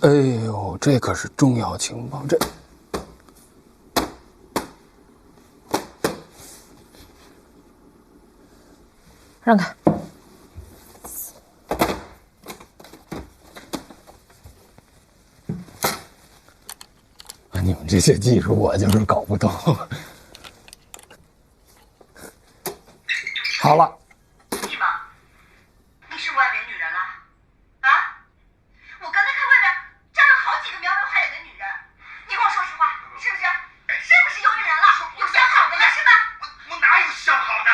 哎呦，这可是重要情报，这。让开！你们这些技术，我就是搞不懂。好了。姨妈，你是外面女人了？啊？我刚才看外面站了好几个苗条海脸的女人，你跟我说实话，是不是？是不是有女人了？有相好的了是吧？我哪有相好的？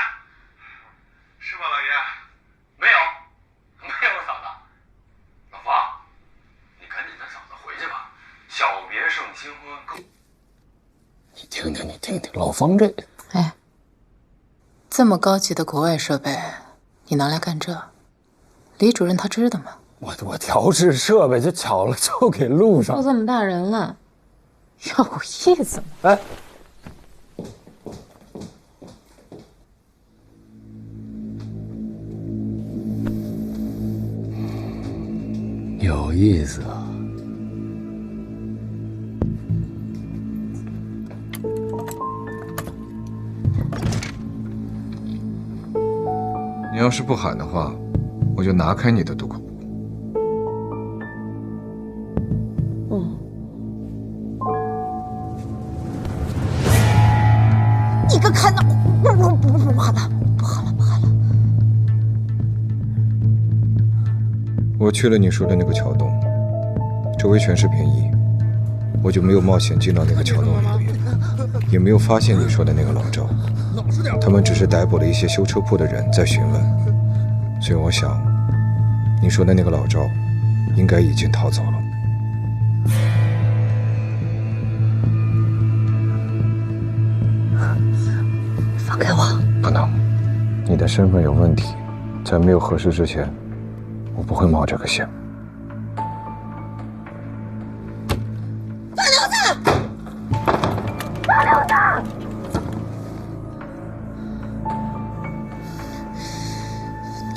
是吧，老爷？没有嫂子。老方，你赶紧跟嫂子回去吧，小别胜新婚更。你听听，老方这，哎，这么高级的国外设备，你拿来干这？李主任他知道吗？我调试设备就巧了，就给录上。都这么大人了，有意思吗？哎，有意思啊。你要是不喊的话，我就拿开你的渡口簿。你个看到不喊了。我去了你说的那个桥洞，周围全是便衣，我就没有冒险进到那个桥洞里面，也没有发现你说的那个老赵。他们只是逮捕了一些修车铺的人在询问，所以我想，你说的那个老赵应该已经逃走了。放开我！不能，你的身份有问题，在没有核实之前，我不会冒这个险。放溜子！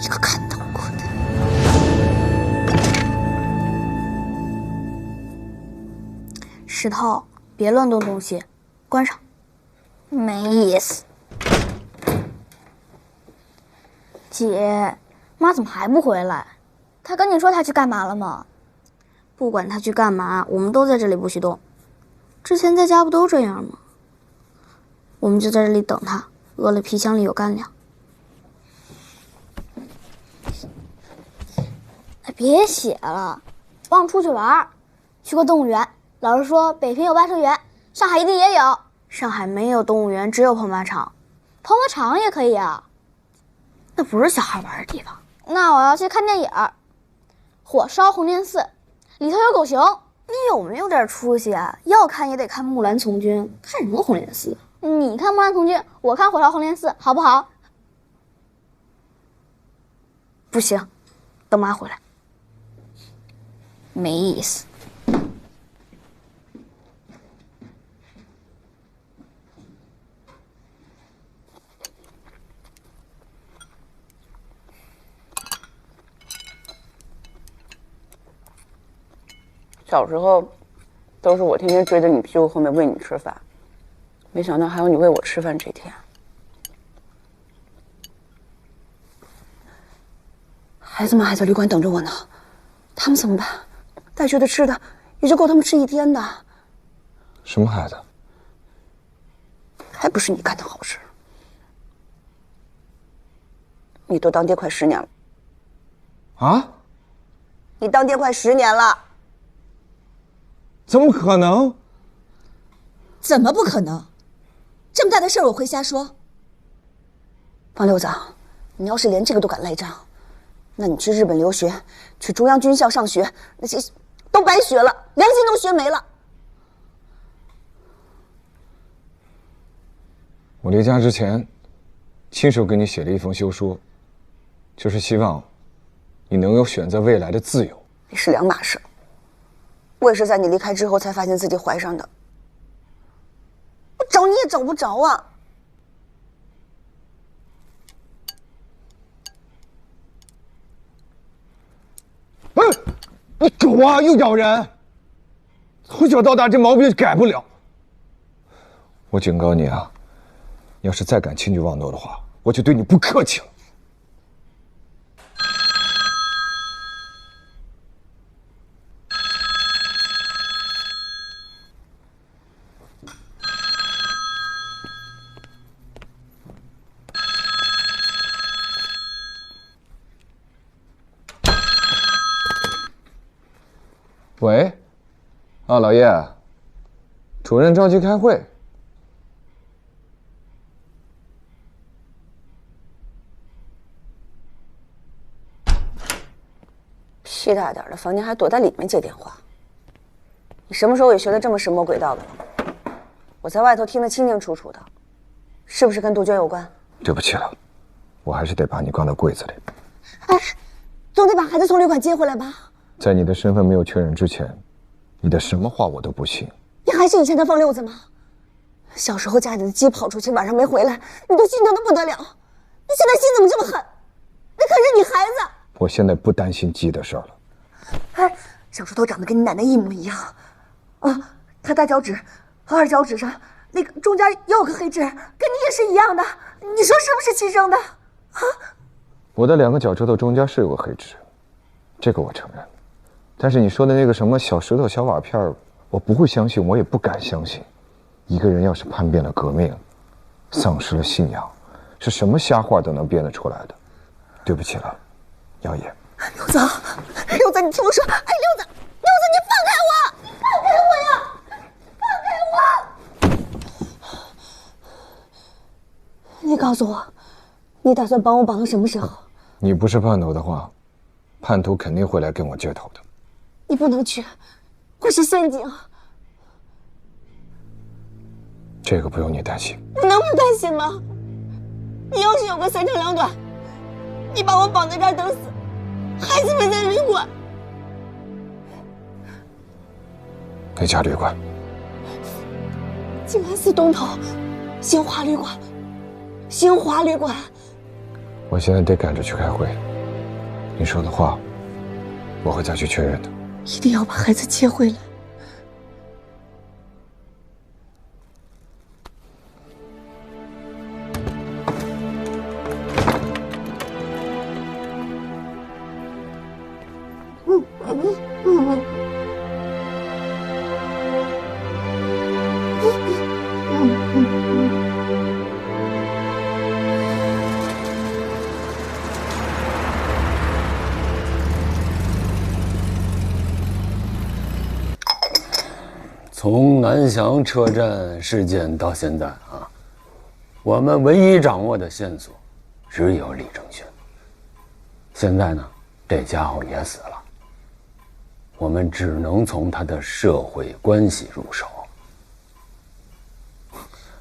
一个看到过的。石头，别乱动东西，关上。没意思。姐，妈怎么还不回来？她跟你说她去干嘛了吗？不管她去干嘛，我们都在这里不许动。之前在家不都这样吗？我们就在这里等她，饿了皮箱里有干粮。哎，别写了，忘出去玩，去过动物园。老师说北平有芭蛇园，上海一定也有。上海没有动物园，只有跑马场。跑马场也可以啊。那不是小孩玩的地方。那我要去看电影，《火烧红莲寺》，里头有狗熊。你有没有点出息啊？要看也得看《木兰从军》，看什么红莲寺？你看《木兰从军》，我看《火烧红莲寺》，好不好？不行，等妈回来。没意思。小时候，都是我天天追着你屁股后面喂你吃饭，没想到还有你喂我吃饭这天。孩子们还在旅馆等着我呢，他们怎么办？带去的吃的也就够他们吃一天的。什么孩子？还不是你干的好事。你都当爹快10年了。啊？你当爹快10年了。怎么可能？怎么不可能？这么大的事儿我会瞎说？方六子，你要是连这个都敢赖账，那你去日本留学，去中央军校上学，那些都白学了，良心都学没了。我离家之前，亲手给你写了一封休书，就是希望你能有选择未来的自由。那是两码事。我也是在你离开之后才发现自己怀上的，我找你也找不着啊。你狗啊，又咬人！从小到大这毛病改不了。我警告你啊，要是再敢轻举妄动的话，我就对你不客气了。喂，啊，老叶，主任召集开会。屁大点的房间还躲在里面接电话，你什么时候也学得这么神魔鬼道的了？我在外头听得清清楚楚的，是不是跟杜鹃有关？对不起了，我还是得把你关到柜子里。哎，总得把孩子从旅馆接回来吧？在你的身份没有确认之前，你的什么话我都不信。你还是以前的放六子吗？小时候家里的鸡跑出去，晚上没回来，你都心疼的不得了。你现在心怎么这么狠？那可是你孩子。我现在不担心鸡的事儿了。哎，小石头长得跟你奶奶一模一样，啊，他大脚趾和二脚趾上那个中间也有个黑痣，跟你也是一样的。你说是不是亲生的？啊？我的2个脚趾头中间是有个黑痣，这个我承认。但是你说的那个什么小石头、小瓦片，我不会相信，我也不敢相信。一个人要是叛变了革命，丧失了信仰，是什么瞎话都能编得出来的。对不起了，姚野。六子，六子，你听我说，哎，六子，你放开我，你放开我呀，放开我！你告诉我，你打算帮我绑到什么时候？你不是叛徒的话，叛徒肯定会来跟我接头的。你不能去，会是陷阱。这个不用你担心。我能不担心吗？你要是有个3长2短，你把我绑在这儿等死，孩子们在旅馆。哪家旅馆？静安寺东头，新华旅馆。新华旅馆。我现在得赶着去开会。你说的话，我会再去确认的。一定要把孩子接回来。从南翔车站事件到现在啊，我们唯一掌握的线索只有李正轩。现在呢，这家伙也死了，我们只能从他的社会关系入手。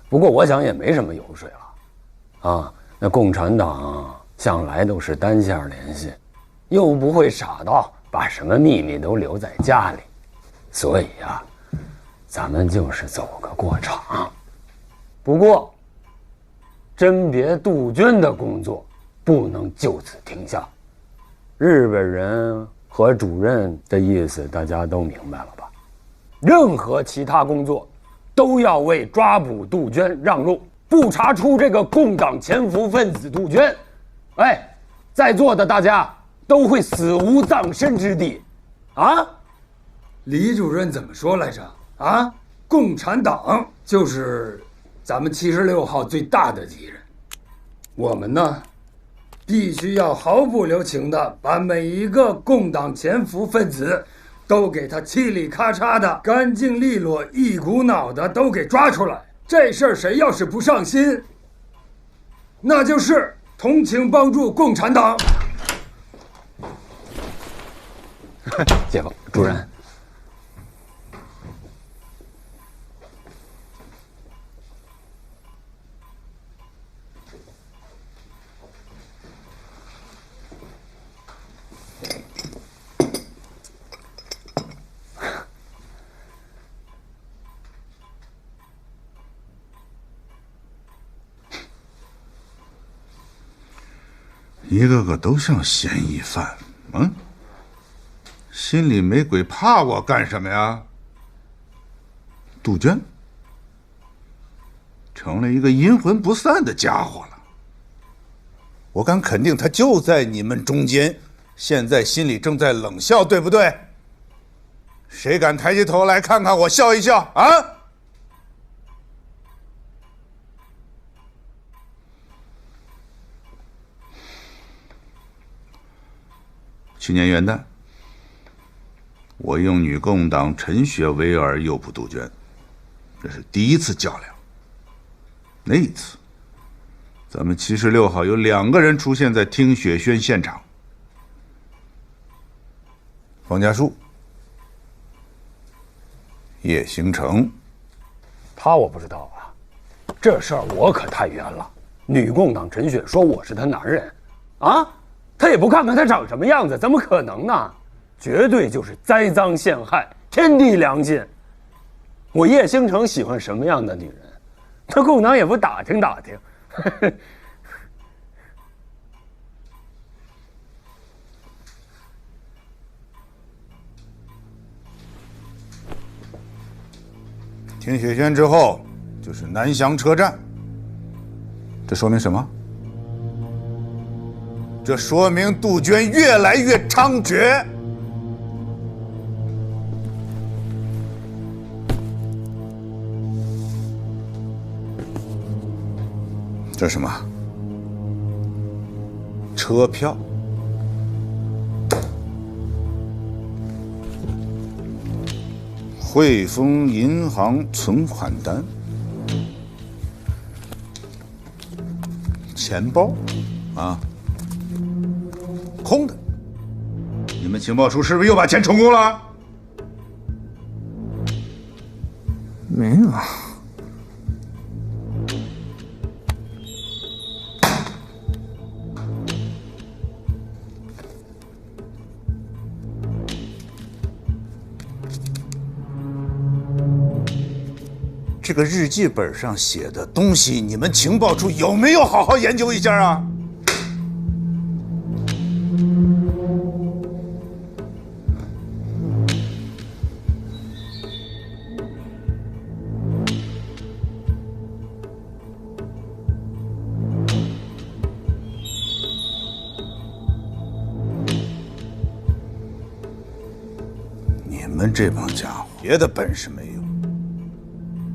不过我想也没什么油水了，啊，那共产党向来都是单线联系，又不会傻到把什么秘密都留在家里，所以啊，咱们就是走个过场。不过，甄别杜鹃的工作不能就此停下。日本人和主任的意思大家都明白了吧？任何其他工作都要为抓捕杜鹃让路，不查出这个共党潜伏分子杜鹃，哎，在座的大家都会死无葬身之地。啊？李主任怎么说来着？啊？共产党就是咱们76号最大的敌人，我们呢，必须要毫不留情的把每一个共党潜伏分子都给他嘁里咔嚓的干净利落，一股脑的都给抓出来。这事儿谁要是不上心，那就是同情帮助共产党。解放主任。一个个都像嫌疑犯，心里没鬼，怕我干什么呀？杜鹃成了一个阴魂不散的家伙了。我敢肯定，他就在你们中间，现在心里正在冷笑，对不对？谁敢抬起头来看看我笑一笑啊？去年元旦，我用女共党陈雪维尔诱捕杜鹃，这是第一次较量。那一次，咱们76号有2个人出现在听雪轩现场，方家树、叶星辰。他我不知道啊，这事儿我可太冤了。女共党陈雪说我是她男人，啊，他也不看看他长什么样子，怎么可能呢？绝对就是栽赃陷害，天地良心。我叶星辰喜欢什么样的女人，他共党也不打听打听。听雪轩之后就是南翔车站，这说明什么？这说明杜鹃越来越猖獗。这是什么？车票。汇丰银行存款单。钱包，啊，空的。你们情报处是不是又把钱充公了？没有。这个日记本上写的东西，你们情报处有没有好好研究一下啊？你们这帮家伙，别的本事没有。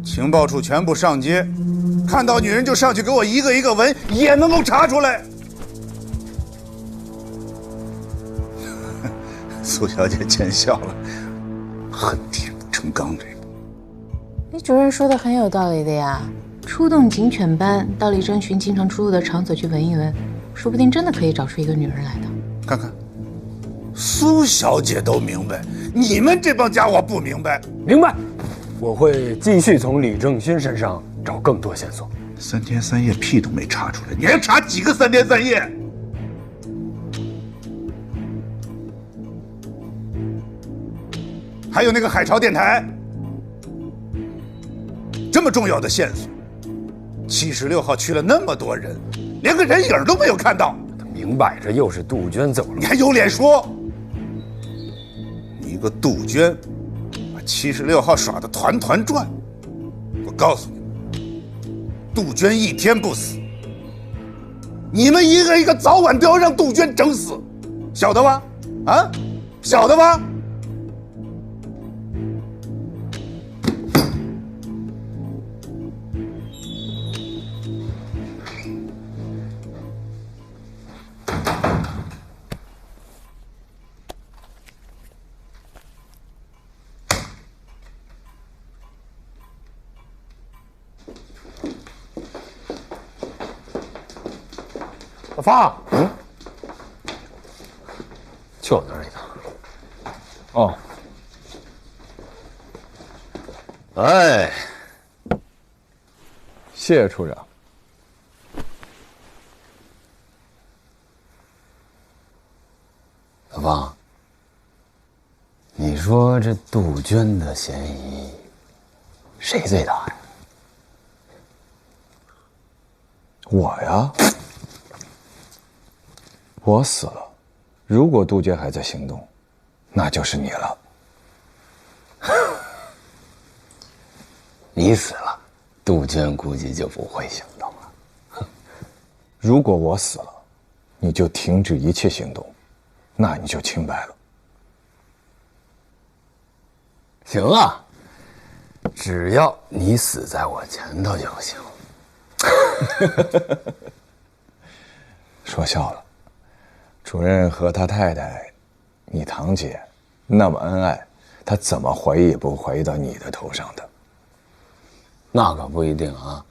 情报处全部上街，看到女人就上去给我一个一个闻，也能够查出来。苏小姐见笑了，恨铁不成钢这个。李主任说的很有道理的呀，出动警犬班到丽珍群经常出入的场所去闻一闻，说不定真的可以找出一个女人来的。看看，苏小姐都明白，你们这帮家伙不明白。明白。我会继续从李正勋身上找更多线索。3天3夜屁都没查出来，你还查几个3天3夜？还有那个海潮电台，这么重要的线索，76号去了那么多人，连个人影都没有看到。明摆着又是杜鹃走了，你还有脸说？你一个杜鹃！76号耍得团团转，我告诉你们，杜鹃一天不死，你们一个一个早晚都要让杜鹃整死，晓得吧？啊，晓得吧？老方，就那里呢。哦，哎，谢谢处长。老方，你说这杜鹃的嫌疑谁最大呀？我呀。我死了，如果杜鹃还在行动，那就是你了。你死了，杜鹃估计就不会行动了。如果我死了，你就停止一切行动，那你就清白了。行啊，只要你死在我前头就行。说笑了，主任和他太太，你堂姐，那么恩爱，他怎么怀疑也不会怀疑到你的头上的。那可不一定啊。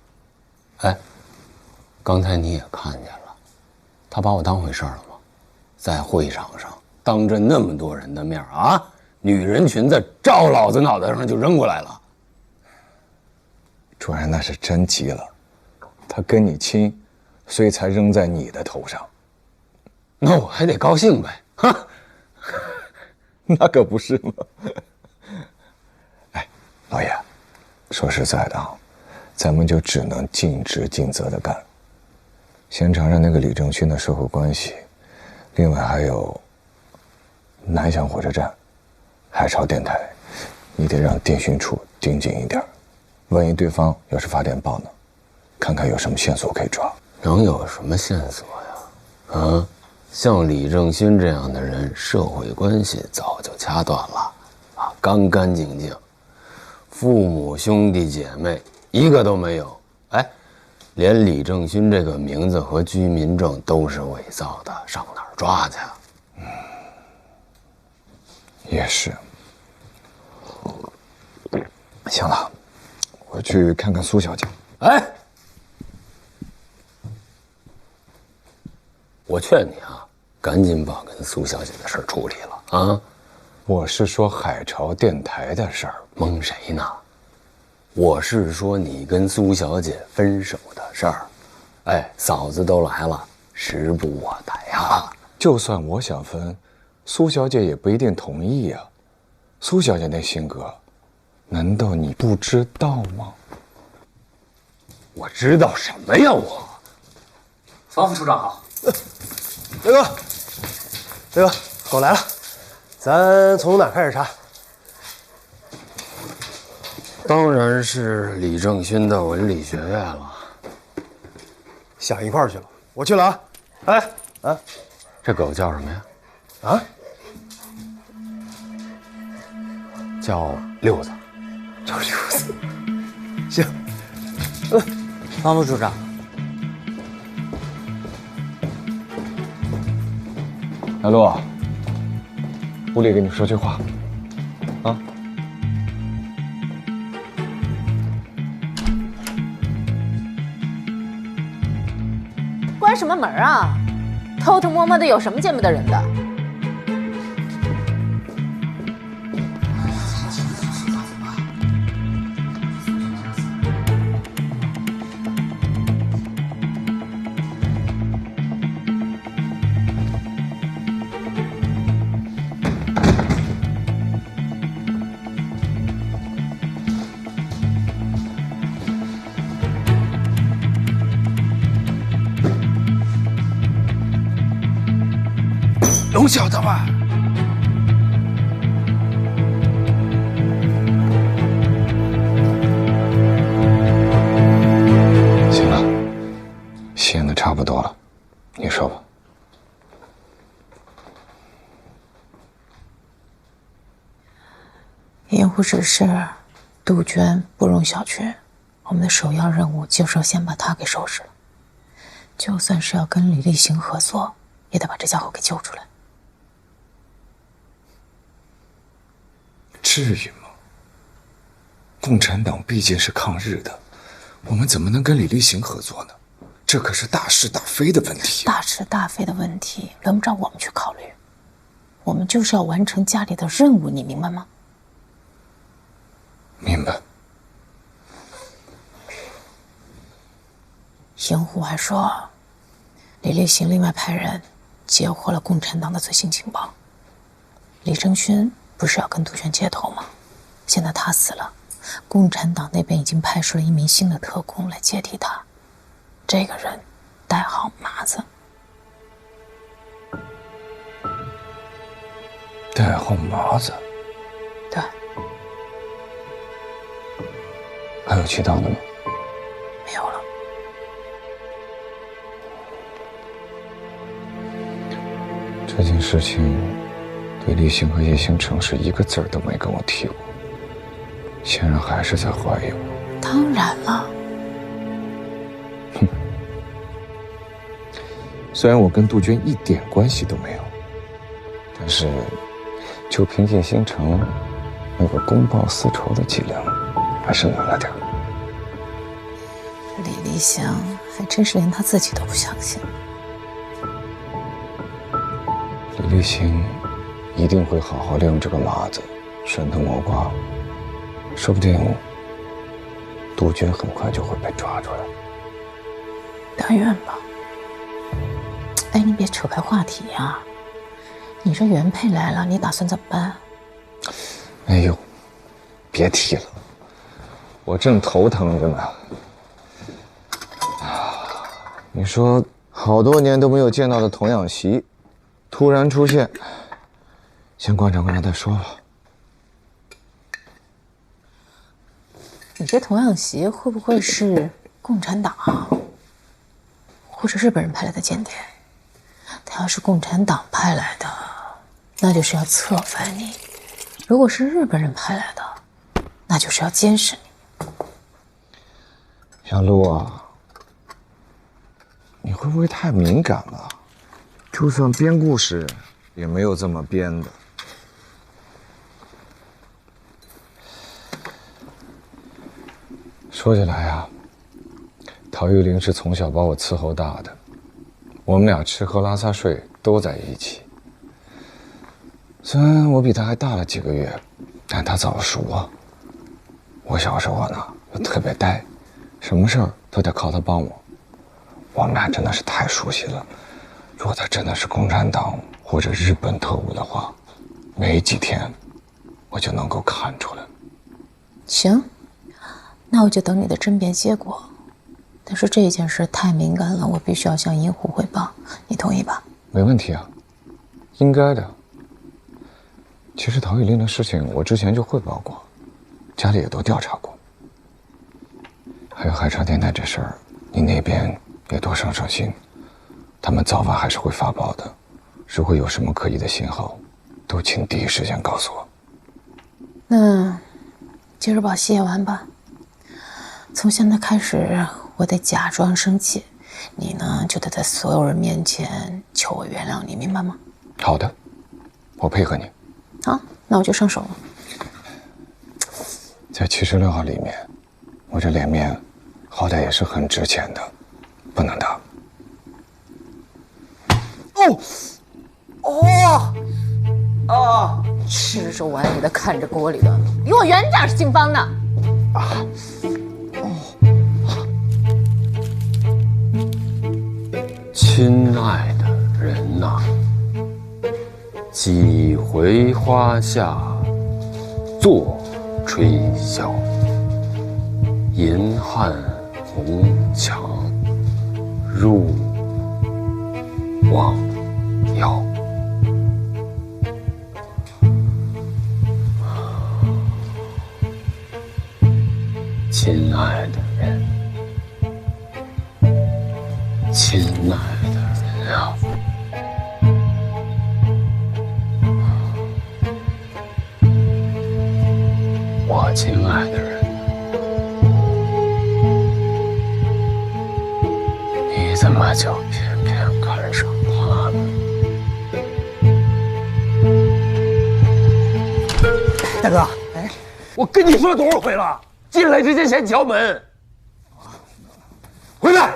哎，刚才你也看见了，他把我当回事了吗？在会场上，当着那么多人的面啊，女人裙子照老子脑袋上就扔过来了。主任那是真急了，他跟你亲，所以才扔在你的头上。那我还得高兴呗，哈。那可不是吗？哎，老爷，说实在的啊，咱们就只能尽职尽责的干。先尝尝那个李正勋的社会关系，另外还有南翔火车站、海潮电台，你得让电讯处盯紧一点，万一对方要是发电报呢，看看有什么线索可以抓。能有什么线索呀？啊，像李正勋这样的人，社会关系早就掐断了，啊，干干净净，父母兄弟姐妹一个都没有。哎，连李正勋这个名字和居民证都是伪造的，上哪儿抓去啊？也是。行了，我去看看苏小姐。哎，我劝你啊，赶紧把跟苏小姐的事处理了啊！我是说海潮电台的事儿。蒙谁呢？我是说你跟苏小姐分手的事儿。哎，嫂子都来了，时不我待啊！就算我想分，苏小姐也不一定同意啊。苏小姐那性格，难道你不知道吗？我知道什么呀？方副处长好。雷哥，雷哥，狗来了，咱从哪开始查？当然是李正勋的文理学院了。想一块儿去了，我去了啊！哎，啊，这狗叫什么呀？啊？叫六子。叫六子。行。方副处长。来路，屋里跟你说句话，啊。关什么门啊？偷偷摸摸的有什么见不得人的？龙小子吧，行了，写的差不多了，你说吧。盐湖指示，杜鹃不容小觑。我们的首要任务就是要先把他给收拾了，就算是要跟李立行合作，也得把这家伙给救出来。至于吗？共产党毕竟是抗日的，我们怎么能跟李立行合作呢？这可是大是大非的问题。大是大非的问题，轮不着我们去考虑。我们就是要完成家里的任务，你明白吗？明白。邢虎还说，李立行另外派人截获了共产党的最新情报。李正勋不是要跟杜鹃接头吗？现在他死了，共产党那边已经派出了一名新的特工来接替他。这个人代号麻子。代号麻子。对。还有其他的吗？没有了。这件事情，对立行和叶星辰是一个字儿都没跟我提过，显然还是在怀疑我。当然了。虽然我跟杜鹃一点关系都没有，但是就凭叶星辰那个公报私仇的伎俩，还是能了点。李立祥还真是连他自己都不相信。李立行一定会好好利用这个麻子，顺藤摸瓜，说不定杜鹃很快就会被抓出来。但愿吧。哎，你别扯开话题呀！你这原配来了，你打算怎么办？哎呦，别提了，我正头疼着呢。你说好多年都没有见到的童养媳，突然出现，先观察观察再说吧。你这童养媳会不会是共产党或者日本人派来的间谍？他要是共产党派来的，那就是要策反你；如果是日本人派来的，那就是要监视你。小陆啊，你会不会太敏感了？就算编故事，也没有这么编的。说起来呀，陶玉玲是从小把我伺候大的，我们俩吃喝拉撒睡都在一起。虽然我比她还大了几个月，但她早熟啊。我小时候呢又特别呆，什么事儿都得靠她帮我。我们俩真的是太熟悉了。如果她真的是共产党或者日本特务的话，没几天我就能够看出来。行，那我就等你的甄别结果。但是这件事太敏感了，我必须要向银狐汇报，你同意吧？没问题啊，应该的。其实陶玉玲的事情我之前就汇报过，家里也都调查过。还有海潮电台这事儿，你那边也多省省心，他们早晚还是会发报的。如果有什么可疑的信号，都请第一时间告诉我。那接着把戏演完吧。从现在开始，我得假装生气，你呢就得在所有人面前求我原谅你，明白吗？好的，我配合你。好，那我就上手了。在76号里面，我这脸面好歹也是很值钱的，不能打。吃着碗里的，看着锅里的，离我远点，姓方的。亲爱的人呐，几回花下坐吹箫，银汉红墙入望腰。亲爱的人，亲爱的人啊，我亲爱的人，你怎么就偏偏看上他呢？大哥，哎，我跟你说多少回了，进来之前先敲门。回来。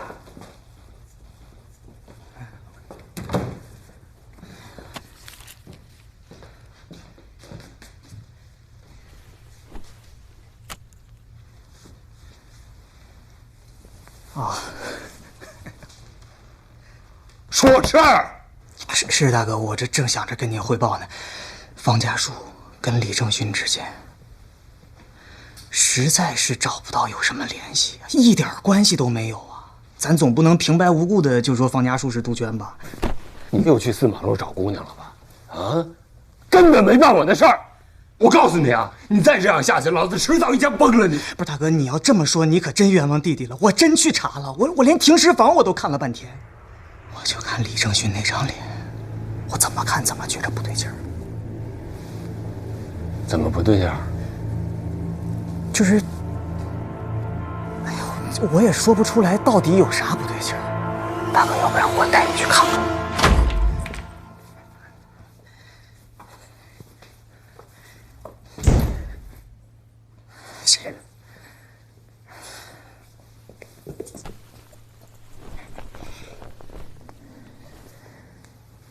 说事儿。是大哥，我这正想着跟您汇报呢。方家树跟李正勋之间，实在是找不到有什么联系，一点关系都没有啊！咱总不能平白无故的就说方家树是杜鹃吧？你又去4马路找姑娘了吧？啊，根本没办我的事儿，我告诉你啊，你再这样下去，老子迟早一枪崩了你！不是大哥，你要这么说，你可真冤枉弟弟了。我真去查了，我连停尸房我都看了半天，我就看李正勋那张脸，我怎么看怎么觉着不对劲儿。怎么不对劲儿？就是，哎呦，我也说不出来到底有啥不对劲儿。大哥，要不然我带你去看看。谁？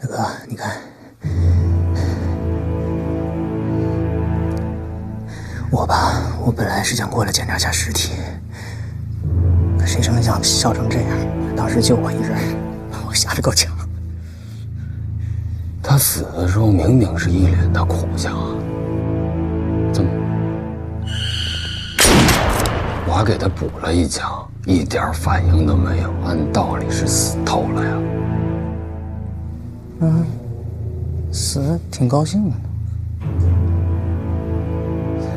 大哥，你看，我本来是想过来检查下尸体，可谁成想笑成这样。当时就我一人，我吓得够呛。他死的时候明明是一脸的苦相啊，怎么？我还给他补了一枪，一点反应都没有，按道理是死透了呀。死得挺高兴的呢。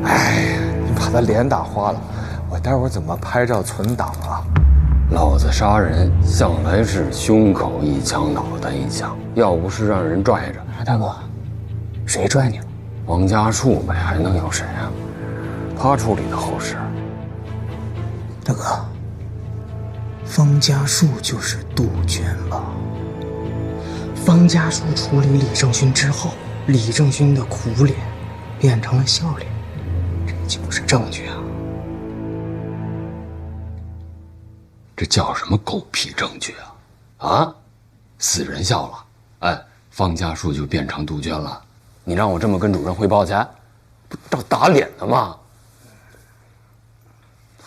哎，你把他脸打花了，我待会儿怎么拍照存档啊？老子杀人向来是胸口一枪，脑袋一枪，要不是让人拽着。大哥，谁拽你了？王家树呗，还能有谁啊？他处理的后事。大哥，方家树就是杜鹃吧？方家树处理李正勋之后，李正勋的苦脸变成了笑脸，这就是证据啊！这叫什么狗屁证据啊！啊，死人笑了，哎，方家树就变成杜鹃了。你让我这么跟主任汇报去，不找打脸的吗？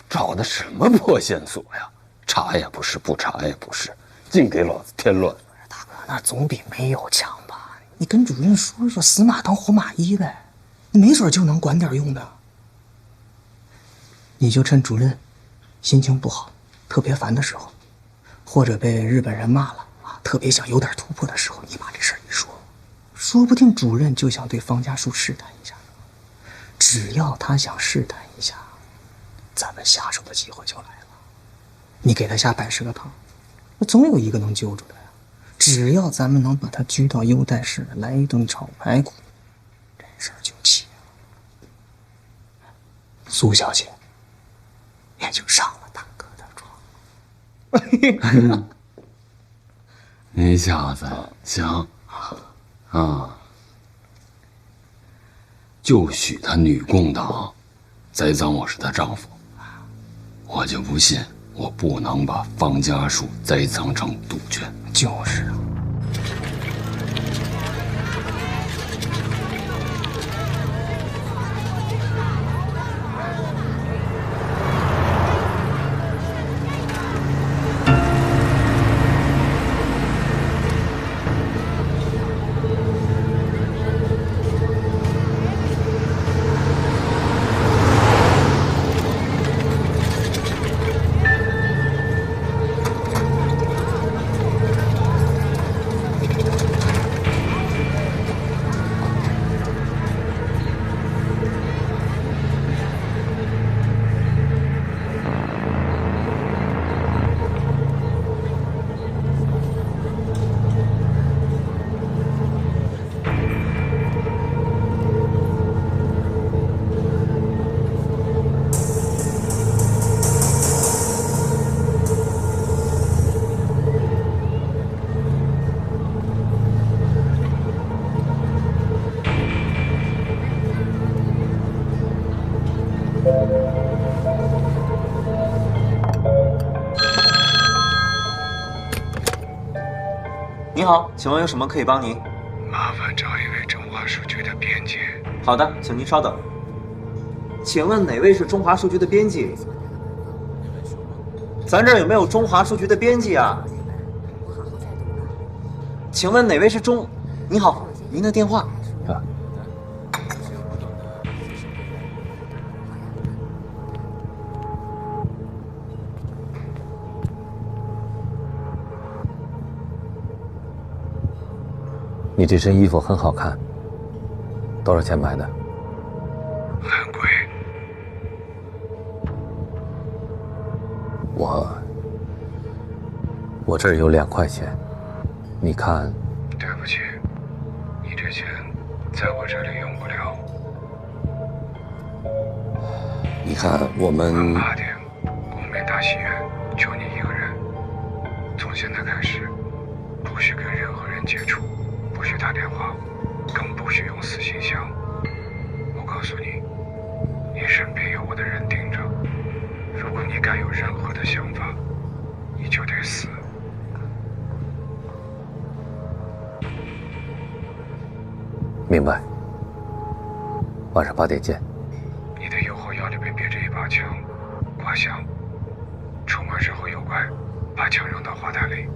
找的什么破线索呀？查也不是，不查也不是，净给老子添乱。大哥，那总比没有强吧？你跟主任说说，死马当活马医呗，你没准就能管点用的。你就趁主任心情不好、特别烦的时候，或者被日本人骂了啊，特别想有点突破的时候，你把这事儿一说，说不定主任就想对方家树试探一下。只要他想试探一下，咱们下手的机会就来了。你给他下110个套，那总有一个能揪住的呀。只要咱们能把他拘到优待室，来一顿炒排骨，这事儿就齐了。苏小姐也就上了大哥的床。你小子行啊，就许他女共党栽赃我是她丈夫，我就不信我不能把方家树栽赃成杜鹃。就是啊。你好，请问有什么可以帮您？麻烦找一位中华书局的编辑。好的，请您稍等。请问哪位是中华书局的编辑？咱这儿有没有中华书局的编辑啊？请问哪位是中？你好，您的电话。你这身衣服很好看，多少钱买的？我这儿有2块钱，你看。对不起，你这钱在我这里用不了。你看我们8点，公民大戏院，就你一个人。从现在开始，不许跟任何人接触，不许打电话，更不许用死信箱。我告诉你，你身边有我的人盯着，如果你敢有任何的想法，你就得死。明白。晚上8点见。你的右后腰里边别着一把枪，挂箱。出门时候有怪，把枪扔到花坛里。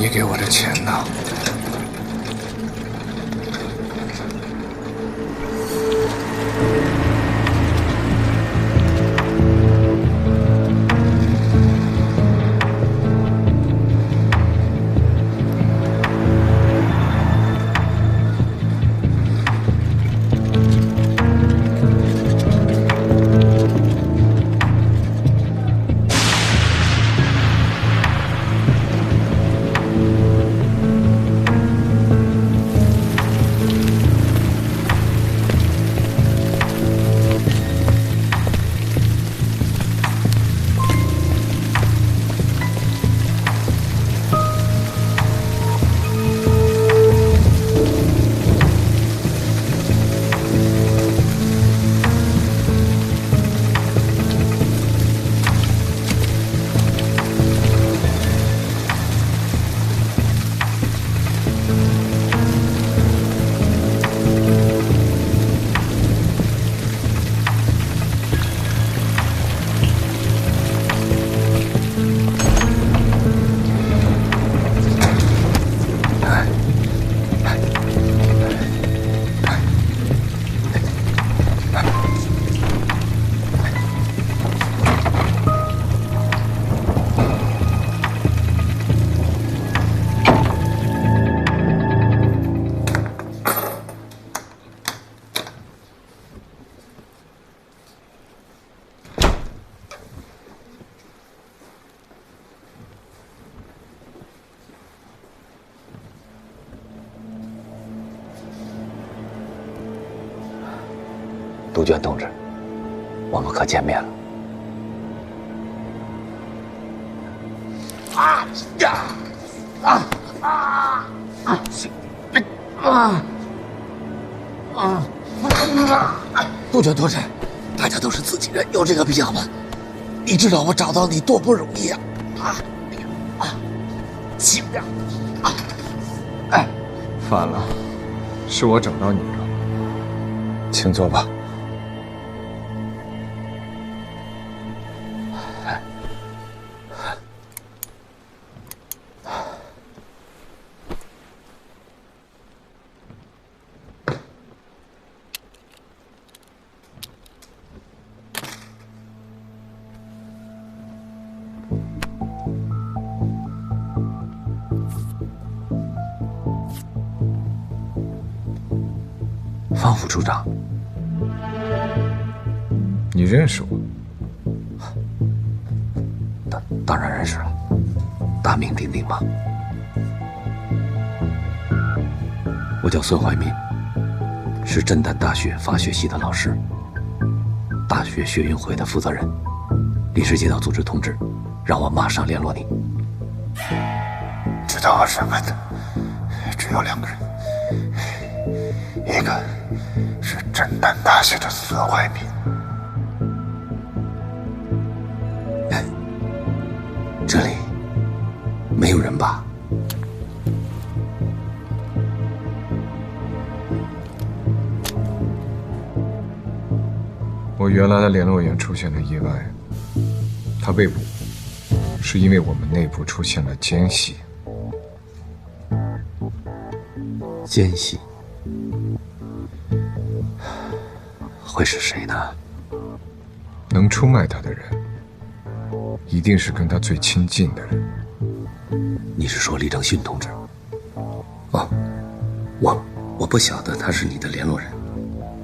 你给我的钱呢？杜鹃同志，我们可见面了。啊呀！啊啊啊！啊啊！杜鹃同志，大家都是自己人，有这个必要吗？你知道我找到你多不容易啊！轻点！哎，反了，是我找到你了，请坐吧。方副处长，你认识我？当然认识了，大名鼎鼎嘛。我叫孙怀民，是震旦大学法学系的老师，大学学运会的负责人。临时接到组织通知，让我马上联络你。知道我身份的只有2个人，一个是震旦大学的孙怀民。这里没有人吧？我原来的联络员出现了意外，他被捕，是因为我们内部出现了奸细。奸细会是谁呢？能出卖他的人，一定是跟他最亲近的人。你是说李正勋同志？哦，我不晓得他是你的联络人，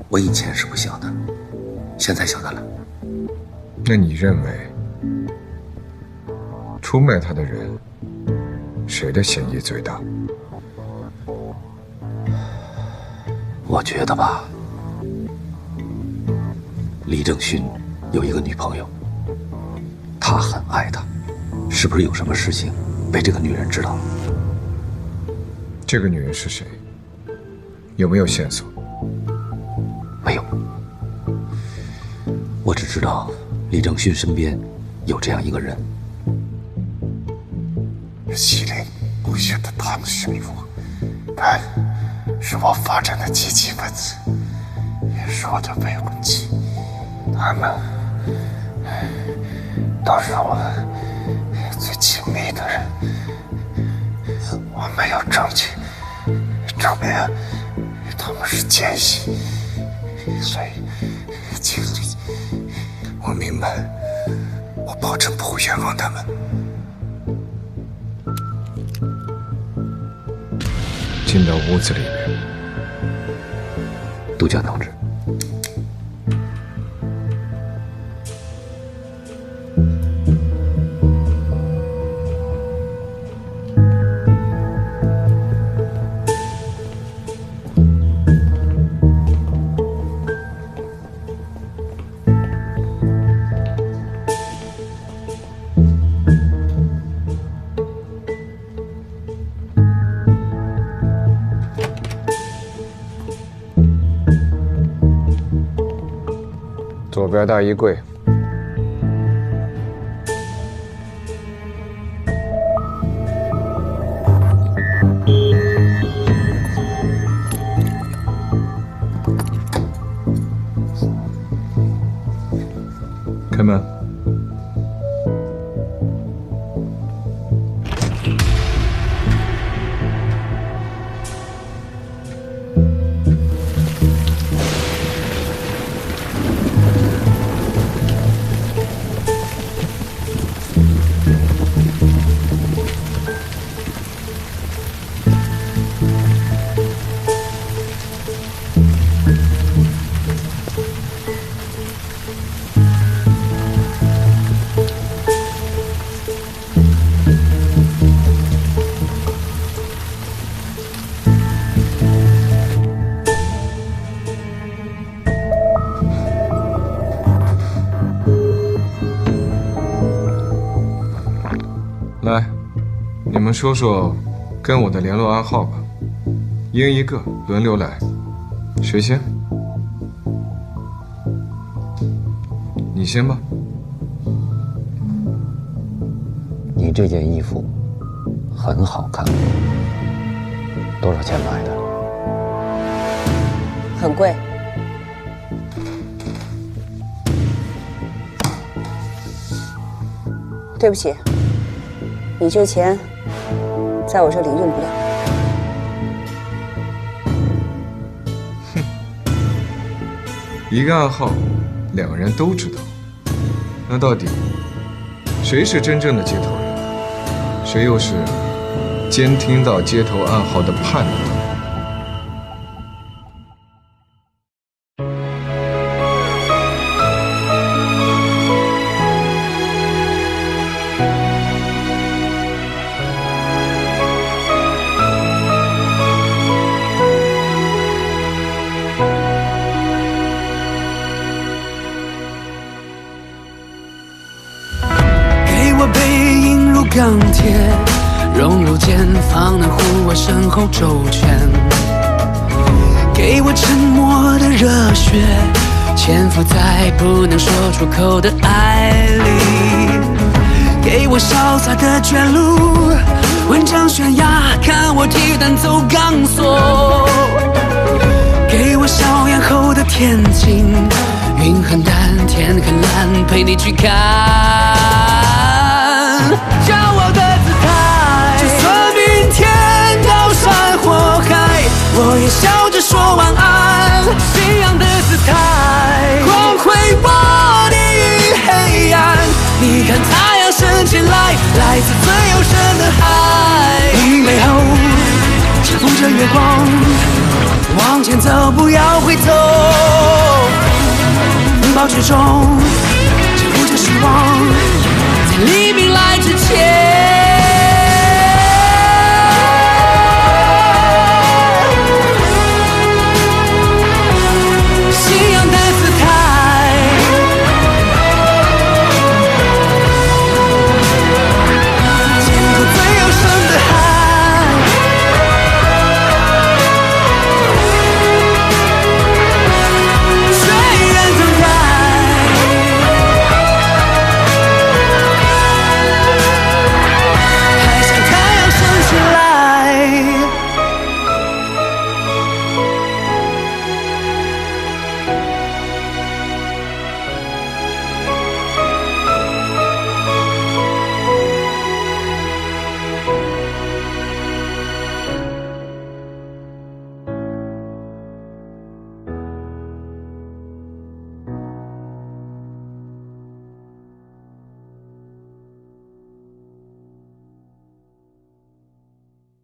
我以前是不晓得，现在晓得了。那你认为出卖他的人，谁的嫌疑最大？我觉得吧，李正勋有一个女朋友，他很爱她，是不是有什么事情被这个女人知道了？这个女人是谁？有没有线索？没有，我只知道李正勋身边有这样一个人。西陵墓穴的唐巡抚，他是我发展的积极分子，也是我的未婚妻，他们都是我最亲密的人。我没有证据证明他们是奸细，所以请你，我明白，我保证不会冤枉他们。进到屋子里面。杜鹃同志，左边大衣柜。开门。们说说跟我的联络暗号吧，一人一个，轮流来。谁先？你先吧。你这件衣服很好看，多少钱买的？很贵。对不起，你这钱在我这里用不了。一个暗号，两个人都知道。那到底谁是真正的接头人？谁又是监听到接头暗号的叛徒？钢铁融入茧房，能护我身后周全。给我沉默的热血，潜伏在不能说出口的爱里。给我潇洒的卷路，文章悬崖，看我踢蛋走钢索。给我硝烟后的天晴，云很淡，天很蓝，陪你去看。骄傲的姿态，就算明天刀山火海，我也笑着说晚安。信仰的姿态，光辉我地狱黑暗。你看太阳升起来，来自最幽深的海。你背后相逢着月光，往前走，不要回头。风暴之中，